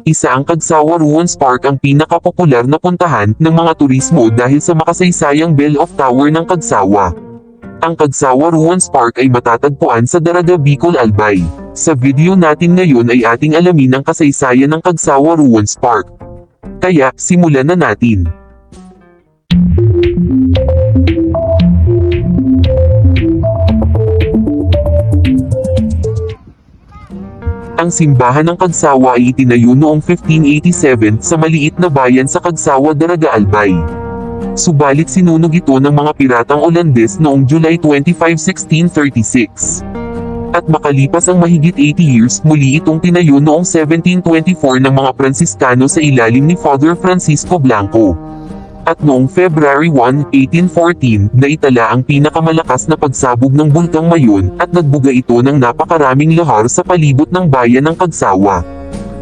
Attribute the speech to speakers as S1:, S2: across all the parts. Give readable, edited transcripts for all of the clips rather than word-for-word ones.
S1: Isa ang Cagsawa Ruins Park ang pinakapopular na puntahan ng mga turismo dahil sa makasaysayang Bell of Tower ng Cagsawa. Ang Cagsawa Ruins Park ay matatagpuan sa Daraga, Bicol, Albay. Sa video natin ngayon ay ating alamin ang kasaysayan ng Cagsawa Ruins Park. Kaya, simulan na natin. Ang simbahan ng Cagsawa ay itinayo noong 1587 sa maliit na bayan sa Cagsawa, Daraga, Albay. Subalit sinunog ito ng mga piratang Olandes noong July 25, 1636. At makalipas ang mahigit 80 years, muli itong tinayo noong 1724 ng mga Pransiskano sa ilalim ni Father Francisco Blanco. At noong February 1, 1814, naitala ang pinakamalakas na pagsabog ng Bulkang Mayon at nagbuga ito ng napakaraming lahar sa palibot ng bayan ng Cagsawa.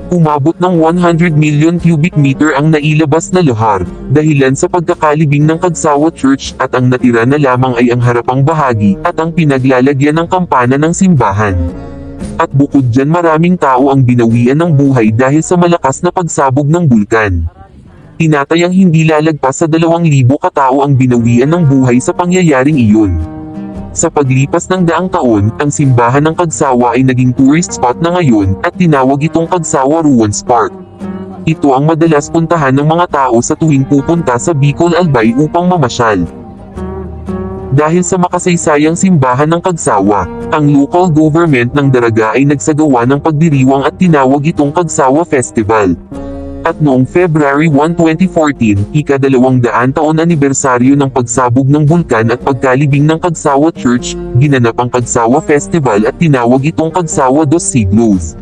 S1: Umabot ng 100 million cubic meter ang nailabas na lahar, dahilan sa pagkakalibing ng Cagsawa Church at ang natira na lamang ay ang harapang bahagi at ang pinaglalagyan ng kampana ng simbahan. At bukod dyan maraming tao ang binawian ng buhay dahil sa malakas na pagsabog ng bulkan. Tinatayang hindi lalagpas sa 2,000 katao ang binawian ng buhay sa pangyayaring iyon. Sa paglipas ng daang taon, ang simbahan ng Cagsawa ay naging tourist spot na ngayon at tinawag itong Cagsawa Ruins Park. Ito ang madalas puntahan ng mga tao sa tuwing pupunta sa Bicol, Albay upang mamasyal. Dahil sa makasaysayang simbahan ng Cagsawa, ang local government ng Daraga ay nagsagawa ng pagdiriwang at tinawag itong Cagsawa Festival. At noong February 1, 2014, ika-200 taon anibersaryo ng pagsabog ng bulkan at pagkalibing ng Cagsawa Church, ginanap ang Cagsawa Festival at tinawag itong Cagsawa Dos Siglos,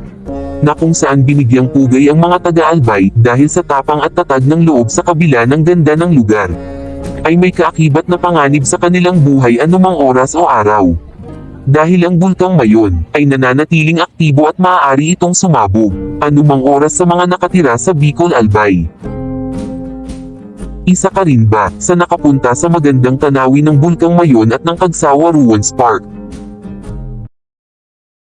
S1: na kung saan binigyang pugay ang mga taga-Albay dahil sa tapang at tatag ng loob sa kabila ng ganda ng lugar, ay may kaakibat na panganib sa kanilang buhay anumang oras o araw. Dahil ang Bulkang Mayon ay nananatiling aktibo at maaari itong sumabog anumang oras sa mga nakatira sa Bicol, Albay. Isa ka rin ba sa nakapunta sa magandang tanawin ng Bulkang Mayon at ng Cagsawa Ruins Park?